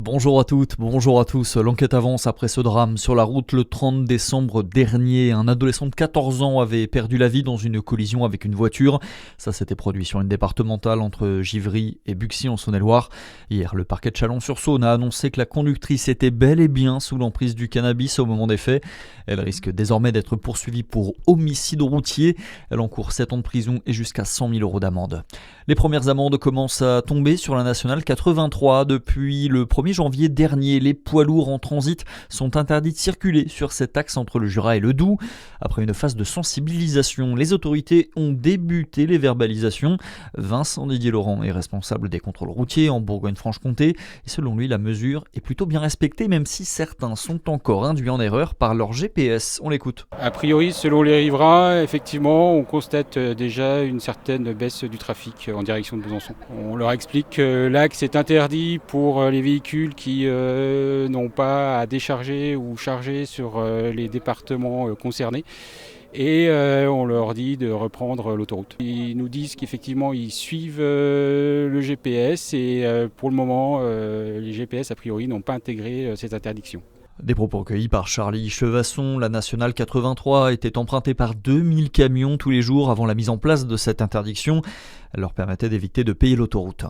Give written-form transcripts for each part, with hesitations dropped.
Bonjour à toutes, bonjour à tous. L'enquête avance après ce drame. Sur la route le 30 décembre dernier, un adolescent de 14 ans avait perdu la vie dans une collision avec une voiture. Ça s'était produit sur une départementale entre Givry et Buxy en Saône-et-Loire. Hier, le parquet de Chalon-sur-Saône a annoncé que la conductrice était bel et bien sous l'emprise du cannabis au moment des faits. Elle risque désormais d'être poursuivie pour homicide routier. Elle encourt 7 ans de prison et jusqu'à 100 000 € d'amende. Les premières amendes commencent à tomber sur la nationale 83. Depuis le 1er janvier dernier, les poids lourds en transit sont interdits de circuler sur cet axe entre le Jura et le Doubs. Après une phase de sensibilisation, les autorités ont débuté les verbalisations. Vincent Didier-Laurent est responsable des contrôles routiers en Bourgogne-Franche-Comté. Et selon lui, la mesure est plutôt bien respectée, même si certains sont encore induits en erreur par leur GPS. On l'écoute. A priori, selon les riverains, effectivement, on constate déjà une certaine baisse du trafic en direction de Besançon. On leur explique que l'axe est interdit pour les véhicules qui n'ont pas à décharger ou charger sur les départements concernés. Et on leur dit de reprendre l'autoroute. Ils nous disent qu'effectivement ils suivent le GPS et pour le moment les GPS a priori n'ont pas intégré cette interdiction. Des propos recueillis par Charlie Chevasson. La nationale 83 était empruntée par 2000 camions tous les jours avant la mise en place de cette interdiction. Elle leur permettait d'éviter de payer l'autoroute.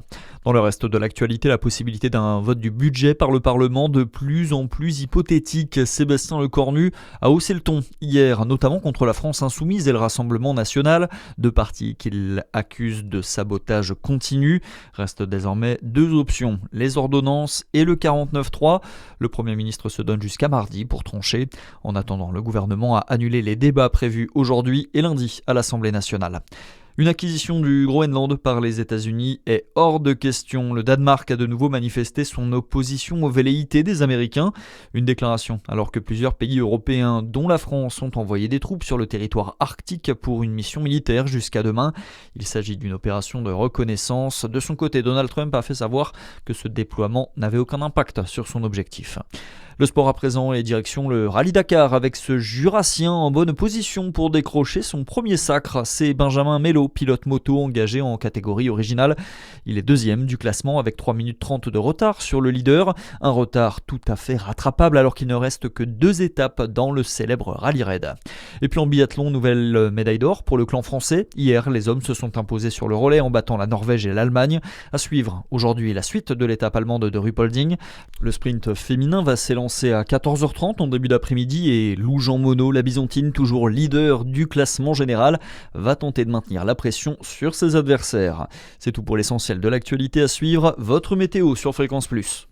Dans le reste de l'actualité, la possibilité d'un vote du budget par le Parlement de plus en plus hypothétique. Sébastien Lecornu a haussé le ton hier, notamment contre la France Insoumise et le Rassemblement National, deux partis qu'il accuse de sabotage continu. Restent désormais deux options, les ordonnances et le 49.3. Le Premier ministre se donne jusqu'à mardi pour trancher. En attendant, le gouvernement a annulé les débats prévus aujourd'hui et lundi à l'Assemblée nationale. Une acquisition du Groenland par les États-Unis est hors de question. Le Danemark a de nouveau manifesté son opposition aux velléités des Américains. Une déclaration alors que plusieurs pays européens, dont la France, ont envoyé des troupes sur le territoire arctique pour une mission militaire jusqu'à demain. Il s'agit d'une opération de reconnaissance. De son côté, Donald Trump a fait savoir que ce déploiement n'avait aucun impact sur son objectif. Le sport à présent et direction le Rallye Dakar avec ce Jurassien en bonne position pour décrocher son premier sacre. C'est Benjamin Mello, pilote moto engagé en catégorie originale. Il est deuxième du classement avec 3 minutes 30 de retard sur le leader. Un retard tout à fait rattrapable alors qu'il ne reste que 2 étapes dans le célèbre Rallye Raid. Et puis en biathlon, nouvelle médaille d'or pour le clan français. Hier, les hommes se sont imposés sur le relais en battant la Norvège et l'Allemagne. À suivre aujourd'hui la suite de l'étape allemande de Ruhpolding. Le sprint féminin va s'élancer à 14h30 en début d'après-midi et Lou Jean Monod, la Byzantine, toujours leader du classement général, va tenter de maintenir la pression sur ses adversaires. C'est tout pour l'essentiel de l'actualité à suivre. Votre météo sur Fréquence Plus.